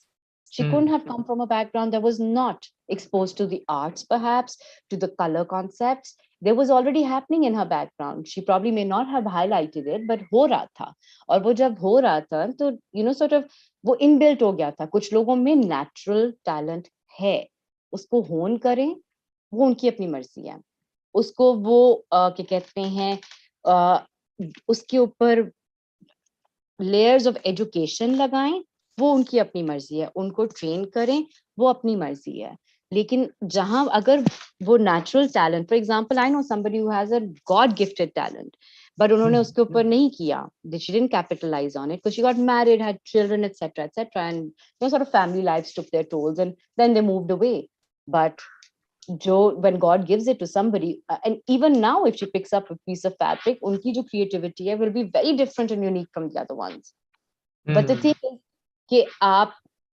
She couldn't have come from a background that was not exposed to the arts, perhaps, to the color concepts. There was already happening in her background. She probably may not have highlighted it, but हो रहा था. और वो जब हो रहा था, तो sort of वो inbuilt हो गया था. कुछ लोगों में natural talent है. उसको hone करें, वो उनकी अपनी मर्जी है. उसको वो क्या कहते हैं, उसके ऊपर लेयर्स ऑफ एजुकेशन लगाएं, वो उनकी अपनी मर्जी है. उनको ट्रेन करें, वो अपनी मर्जी है. लेकिन जहां अगर वो natural talent, for example I know somebody who has a God gifted talent, but उन्होंने उसके ऊपर नहीं किया, she didn't capitalise on it because she got married, had children etcetera and sort of family lives took their tolls and then they moved away. But when God gives it to somebody, and even now if she picks up a piece of fabric, unki jo creativity hai will be very different and unique from the other ones. But the thing is कि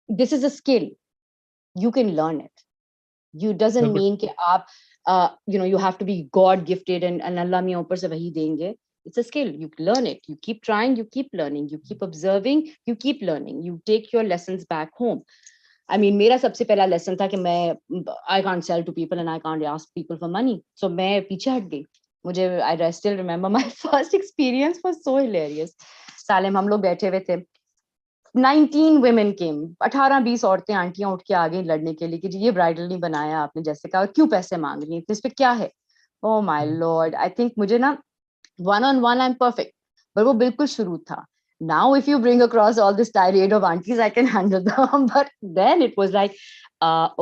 this is a skill, you can learn it. You doesn't mean कि you have to be God gifted and Allah me ऊपर से वही देंगे. It's a skill. You learn it. You keep trying. You keep learning. You keep observing. You keep learning. You take your lessons back home. I mean, मेरा सबसे पहला lesson था कि I can't sell to people and I can't ask people for money. So मैं पीछे हट गई. I still remember my first experience was so hilarious. Salem हम लोग बैठे हुए थे. 19 women came. 18-20 औरतें आंटियां उठ के आ गई लड़ने के लिए कि जी ये ब्राइडल नहीं बनाया आपने, जैसे कहा क्यों पैसे मांग रही हैं, इस पे क्या है. Oh my lord, I think मुझे ना one-on-one I'm perfect, but वो बिल्कुल शुरू था. Now if you bring across all this tirade of aunties, I can handle them. But then it was like,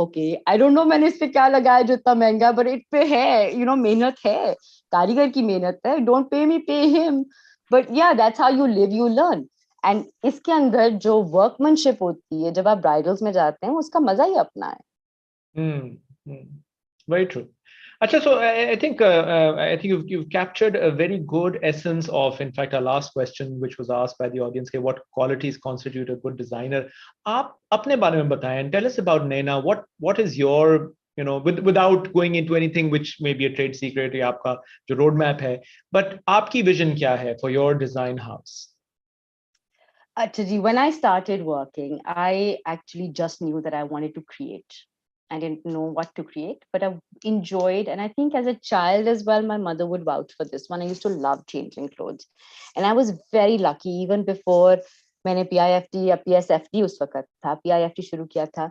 okay, I don't know मैंने इस पे क्या लगाया जो इतना महंगा, but it पे है, मेहनत है, कारीगर की मेहनत है. Don't pay me, pay him. But yeah, that's how you live, you learn. And इसके अंदर जो workmanship होती है जब आप bridals में जाते हैं, उसका मजा ही अपना है. Very true. Achha, so I think you've captured a very good essence of, in fact, our last question, which was asked by the audience, what qualities constitute a good designer. आप अपने बारे में बताएं and tell us about Naina. What is your, without going into anything which may be a trade secret या आपका जो roadmap है, but आपकी vision क्या है for your design house? Actually, when I started working, I actually just knew that I wanted to create. I didn't know what to create, but I enjoyed. And I think as a child as well, my mother would vouch for this one. I used to love changing clothes. And I was very lucky, even before मैंने PIFT या PSFT उस वक्त था, PIFT शुरू किया था.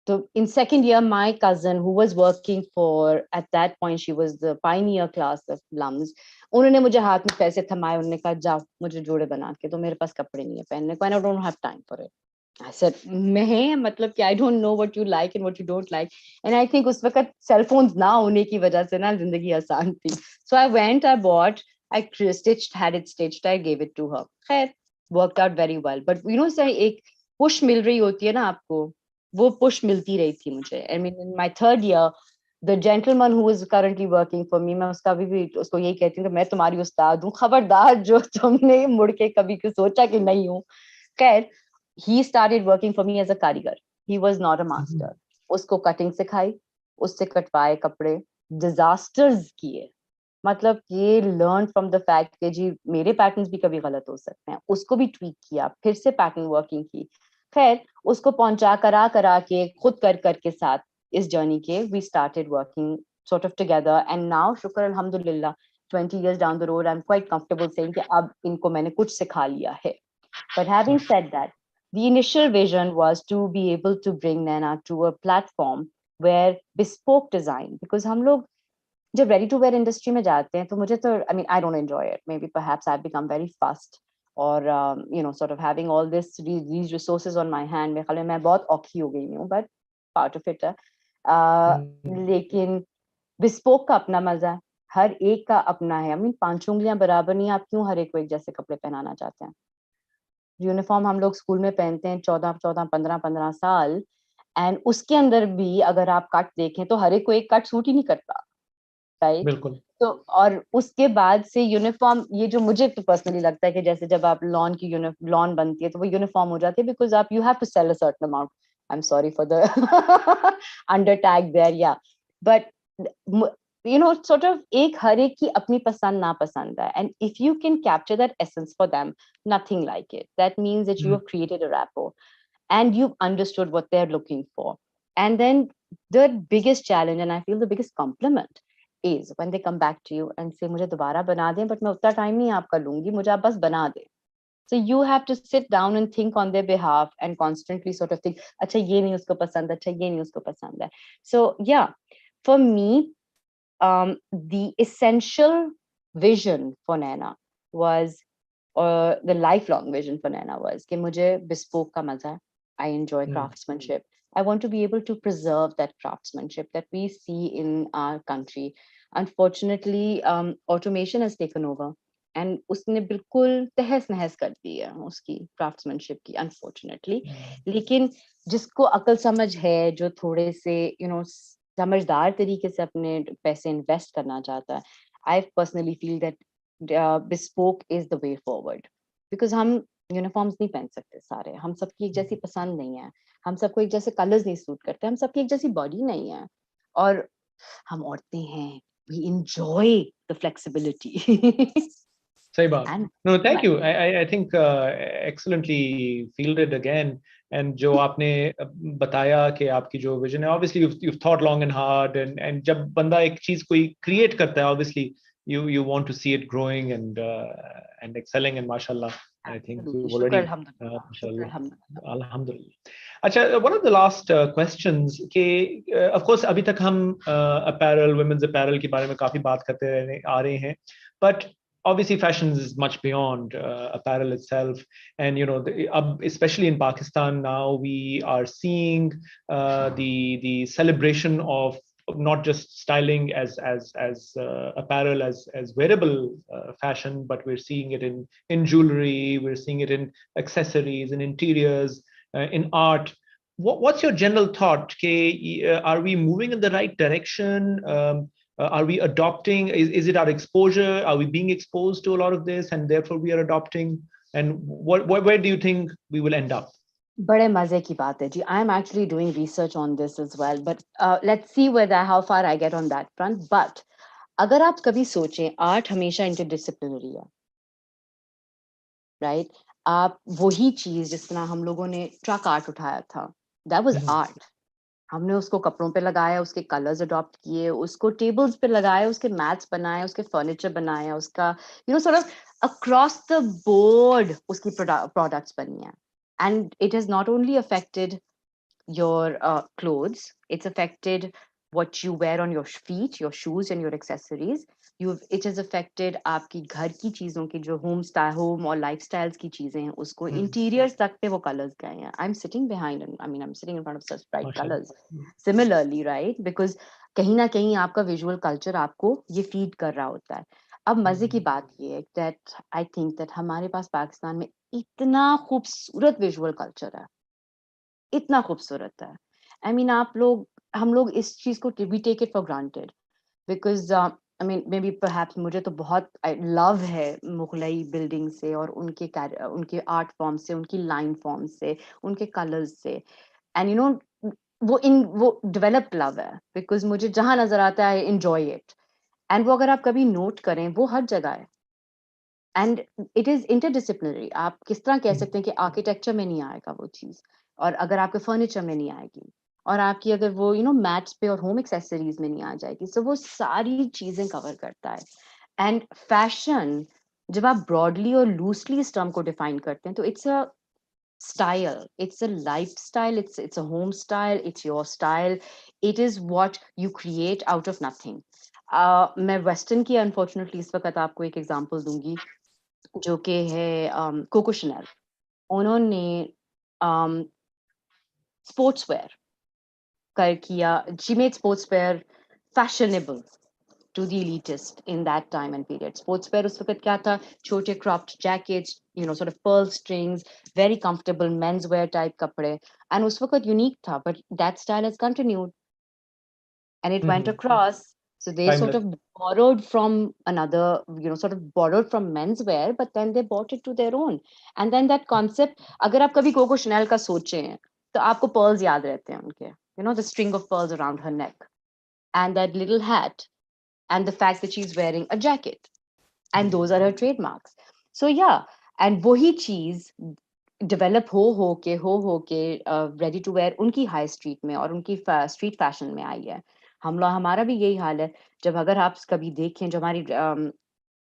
So in second year, my cousin who was working for, at that point, she was the pioneer class of LUMS. उन्होंने मुझे हाथ में पैसे थमाए, उन्होंने कहा जाओ मुझे जोड़े बना के, तो मेरे पास कपड़े नहीं है पहनने को, and I don't have time for it. I said, मैं मतलब कि I don't know what you like and what you don't like. And I think उस वक्त cell phones ना होने की वजह से ना जिंदगी आसान थी. So I went, I bought, I had it stitched, I gave it to her. खैर, worked out very well. But say एक push मिल रही होती है ना आपको, वो push मिलती रही थी मुझे. I mean, in my third year, the gentleman who is currently working for me, मैं उसका भी उसको यही कहती हूँ कि मैं तुम्हारी उस्ताद हूँ, खबरदार जो तुमने मुड़ के कभी सोचा कि नहीं हूँ. खैर, he started working for me as a कारीगर. He was not a master. उसको कटिंग सिखाई, उससे कटवाए कपड़े, disasters किए. मतलब ये learn from the fact कि जी मेरे पैटर्न्स भी कभी गलत हो सकते हैं, उसको भी ट्वीक किया, फिर से पैटर्न वर्किंग की. खैर उसको पहुंचा करा के खुद कर के साथ इस जर्नी के we started working sort of together, and now शुक्र अल्हम्दुलिल्लाह 20 years down the road I'm quite comfortable saying कि अब इनको मैंने कुछ सिखा लिया है. But having said that, the initial vision was to be able to bring Naina to a platform where bespoke design, because हम लोग जब ready to wear industry में जाते हैं तो मुझे तो I mean I don't enjoy it. Maybe perhaps I've become very fussed, or sort of having all these resources on my hand. मेरे ख्याल में मैं बहुत औखी हो गई हूँ, but part of it है. लेकिन bespoke का अपना मजा, हर एक का अपना है. I mean 5 उंगलियां बराबर नहीं, आप क्यों हर एक को एक जैसे कपड़े पहनाना चाहते हैं. यूनिफॉर्म हम लोग स्कूल में पहनते हैं 14-15 साल, एंड उसके अंदर भी अगर आप कट देखें तो हर एक को एक कट सूट ही नहीं करता, राइट? बिल्कुल. तो और उसके बाद से यूनिफॉर्म, ये जो मुझे तो पर्सनली लगता है कि जैसे जब आप लॉन बनती है तो वो यूनिफॉर्म हो जाती है, बिकॉज आप you have to sell a certain amount. I am sorry for the under tag there, या बट sort of एक हर एक की अपनी पसंद नापसंद है, and if you can capture that essence for them, nothing like it. That means that you have created a rapport and you've understood what they're looking for. And then the biggest challenge, and I feel the biggest compliment, is when they come back to you and say, मुझे दोबारा बना दें, but मैं उतना time नहीं आपका लूंगी, मुझे आप बस बना दें. So you have to sit down and think on their behalf and constantly sort of think, अच्छा ये नहीं उसको पसंद, अच्छा ये नहीं उसको पसंद है. So yeah, for me, the essential vision for Naina was, or the lifelong vision for Naina was, कि मुझे bespoke का मजा है. I enjoy craftsmanship. I want to be able to preserve that craftsmanship that we see in our country. Unfortunately, automation has taken over. And उसने बिल्कुल तहस नहस कर दी है उसकी craftsmanship की, unfortunately. लेकिन जिसको अकल समझ है, जो थोड़े से समझदार तरीके से अपने पैसे इन्वेस्ट करना चाहता है, I personally feel that bespoke is the way forward. Because हम यूनिफॉर्म्स नहीं पहन सकते सारे, हम सबकी एक जैसी पसंद नहीं है, हम सबको एक जैसे कलर्स नहीं सूट करते, हम सबकी एक जैसी बॉडी नहीं है, और हम औरतें हैं, we enjoy the flexibility. सही बात. And No, thank you. I think excellently fielded again. And जो आपने बताया कि आपकी जो vision है, obviously you've thought long and hard, and जब बंदा एक चीज कोई create करता है, obviously you want to see it growing and excelling, and mashallah, I think you've already alhamdulillah. अच्छा, one of the last questions कि of course अभी तक हम apparel, women's apparel के बारे में काफी बात करते आ रहे हैं, but obviously fashion is much beyond apparel itself, and especially in Pakistan now, we are seeing the celebration of not just styling as apparel, as wearable fashion, but we're seeing it in jewelry, we're seeing it in accessories, in interiors, in art. What's your general thought? Are we moving in the right direction? Are we adopting? Is it our exposure? Are we being exposed to a lot of this, and therefore we are adopting? And where do you think we will end up? बड़े मजे की बात है जी. I am actually doing research on this as well, but let's see how far I get on that front. But अगर आप कभी सोचें, art हमेशा interdisciplinary है, right? आप वही चीज जिस तरह हम लोगों ने ट्रक आर्ट उठाया था, that was art. हमने उसको कपड़ों पे लगाया, उसके कलर्स अडॉप्ट किए, उसको टेबल्स पे लगाया, उसके मैट्स बनाए, उसके फर्नीचर बनाया, उसका sort of across the board उसकी products बनी है. And it has not only affected your clothes, it's affected what you wear on your feet, your shoes and your accessories. It has affected आपकी घर की चीजों की, जो home और lifestyles की चीजें हैं, उसको interiors तक पे वो colors गए हैं. I'm sitting behind, and I'm sitting in front of such bright colors. Similarly, right? Because कहीं ना कहीं आपका visual culture आपको ये feed कर रहा होता है. अब मजे की बात ये है that I think that हमारे पास पाकिस्तान में इतना खूबसूरत visual culture है, इतना खूबसूरत है. I mean, हम लोग इस चीज को we take it for granted, because I mean, maybe perhaps मुझे तो बहुत love है मुगलई बिल्डिंग से, और उनके आर्ट फॉर्म से, उनकी लाइन फॉर्म से, उनके कलर्स से, एंड वो डेवलप्ड लव है, बिकॉज मुझे जहां नजर आता है, आई एंजॉय इट. एंड वो अगर आप कभी नोट करें, वो हर जगह है. And it is interdisciplinary. आप किस तरह कह सकते हैं कि आर्किटेक्चर में नहीं आएगा वो चीज, और अगर आपके फर्नीचर में नहीं आएगी, और आपकी अगर वो मैट्स पे और होम एक्सेसरीज में नहीं आ जाएगी, सो वो सारी चीजें कवर करता है. एंड फैशन जब आप ब्रॉडली और लूजली इस टर्म को डिफाइन करते हैं, तो it's a style, it's a lifestyle, it's a home style, it's your style, it is what you create out of nothing. मैं वेस्टर्न की अनफॉर्चुनेटली इस वक्त आपको एक एग्जांपल दूंगी, जो कि है कोको शनैल. उन्होंने स्पोर्ट्स वेयर कर किया. She made sports wear fashionable to the elitist in that time and period. Sportswear उस वक्त क्या था? छोटे cropped jackets, sort of pearl strings, very comfortable men's wear type कपड़े, and उस वक्त unique था, but that style has continued and it went across. So they sort of borrowed from another, sort of borrowed from men's wear, but then they bought it to their own. And then that concept, अगर आप कभी cocoa Chanel का सोचें, तो आपको pearls याद रहते हैं उनके, the string of pearls around her neck and that little hat. and the fact that she's wearing a jacket, and those are her trademarks. So yeah, and वही चीज डेवलप हो के रेडी टू वेयर उनकी high street में और उनकी street fashion में आई है. हमारा भी यही हाल है. जब अगर आप कभी देखें जो हमारी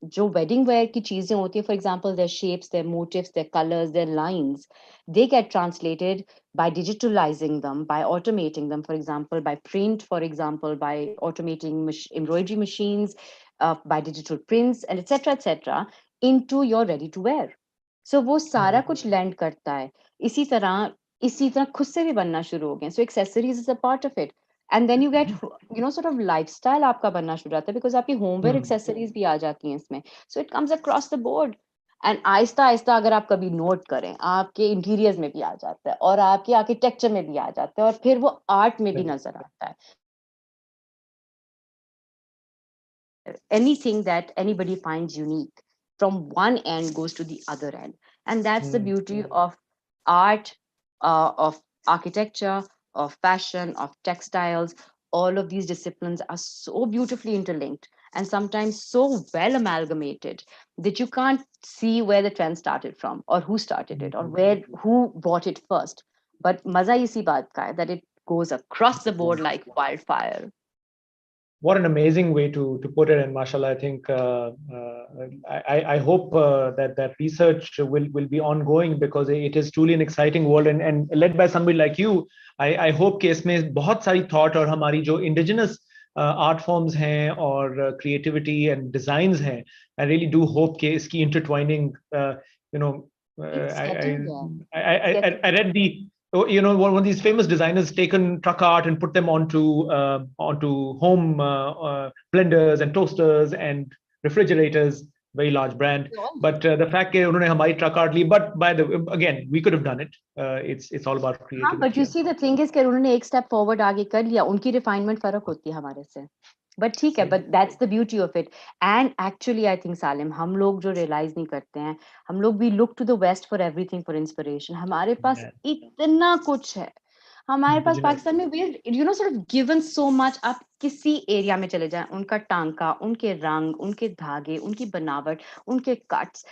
जो वेडिंग वेयर की चीजें होती है, for example their shapes, their motives, their colours, their lines, they get translated by digitalizing them, by automating them, for example, by print, for example, by automating embroidery machines, by digital prints, and etc., into your ready to wear. So वो सारा कुछ land करता है. इसी तरह खुद से भी बनना शुरू हो गए. So accessories is a part of it. And then you get, sort of lifestyle आपका बनना शुरू होता है, because आपकी homewear accessories भी आ जाती हैं इसमें. So it comes across the board. And Aahista Aahista अगर आप कभी नोट करें, आपके इंटीरियर्स में भी आ जाता है और आपके आर्किटेक्चर में भी आ जाता है और फिर वो आर्ट में भी नजर आता है. Anything that anybody finds unique from one end goes to the other end, and that's the beauty of art, of architecture, of fashion, of textiles. All of these disciplines are so beautifully interlinked and sometimes so well amalgamated that you can't see where the trend started from or who started it or who brought it first. But maza isi baat ka hai that it goes across the board like wildfire. What an amazing way to put it, and mashallah, I think I hope that research will be ongoing, because it is truly an exciting world and led by somebody like you. I hope कि इसमें बहुत सारी thought और हमारी जो indigenous art forms हैं और creativity and designs हैं, I really do hope कि इसकी intertwining, I read the, one of these famous designers taken truck art and put them onto home blenders and toasters and refrigerators, very large brand. But the fact that उन्होंने हमारी truck art Lee, but again, we could have done it. It's all about creativity. But you see, the thing is कि उन्होंने एक step forward आगे कर लिया. उनकी refinement फर्क होती है हमारे से. But ठीक है, but that's the beauty of it. And actually, I think Salim, हम लोग जो realize नहीं करते हैं, हम लोग we look to the West for everything for inspiration. हमारे पास इतना कुछ है. हमारे पास पाकिस्तान में we're sort of given so much. आप किसी एरिया में चले जाएं, उनका टांका, उनके रंग, उनके धागे, उनकी बनावट, उनके कट्स,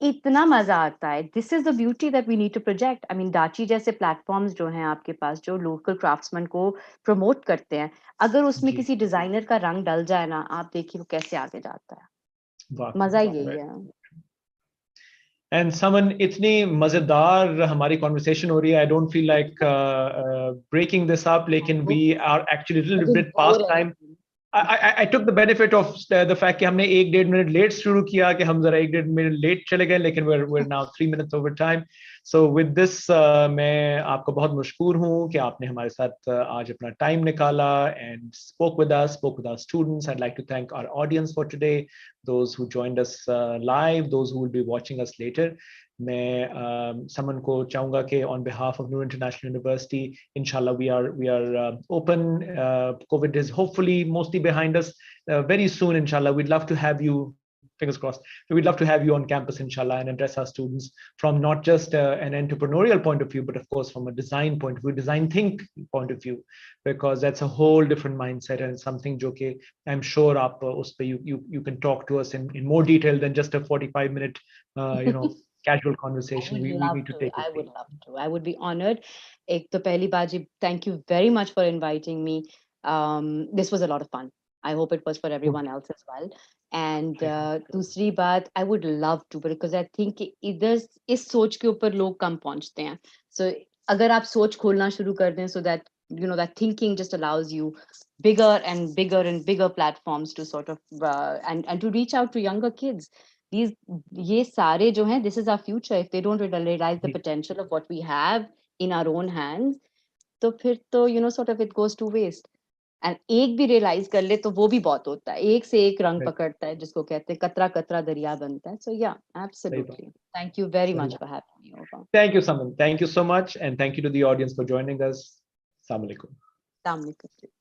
इतना मजा आता है. This is the beauty that we need to project. I mean Daachi जैसे प्लेटफॉर्म्स जो हैं आपके पास, जो लोकल क्राफ्ट्समैन को प्रमोट करते हैं, अगर उसमें किसी डिजाइनर का रंग डल जाए ना, आप देखिए वो कैसे आगे जाता है. मजा ही यही है. And Saman, इतनी मजेदार हमारी conversation हो रही है. I don't feel like breaking this up, लेकिन we are actually a little bit past time. I took the benefit of the fact कि हमने 1-1.5 minute late शुरू किया, कि हम जरा 1-1.5 minute late चले गए, लेकिन we're now 3 minutes over time. So with this, मैं आपको बहुत मशकूर हूँ कि आपने हमारे साथ आज अपना time निकाला and spoke with our students. I'd like to thank our audience for today, those who joined us live, those who will be watching us later. मैं समन को चाहूँगा कि on behalf of New International University, inshallah we are open. COVID is hopefully mostly behind us. Very soon, inshallah, we'd love to have you, fingers crossed, we'd love to have you on campus, inshallah, and address our students from not just an entrepreneurial point of view, but of course from a design point of view, design think point of view, because that's a whole different mindset and something जो कि I'm sure आप उस पे you can talk to us in more detail than just a 45-minute casual conversation. We need to take it. I would love to. I would be honored. Ek to pehli baat ji, thank you very much for inviting me. This was a lot of fun. I hope it was for everyone else as well. And दूसरी बात, I would love to, because I think इधर इस सोच के ऊपर लोग कम पहुंचते हैं. So अगर आप सोच खोलना शुरू कर दें, so that that thinking just allows you bigger and bigger and bigger platforms to sort of and to reach out to younger kids. ये सारे जो हैं, this is our future. If they don't realize the potential of what we have in our own hands, तो फिर तो sort of it goes to waste. And एक भी realize कर ले तो वो भी बहुत होता है. एक से एक रंग पकड़ता है, जिसको कहते हैं कतरा कतरा दरिया बनता है. So yeah, absolutely. Thank you very much for having me over. Thank you, Saman. Thank you so much, and thank you to the audience for joining us. Assalamu alaikum. Assalamu alaikum.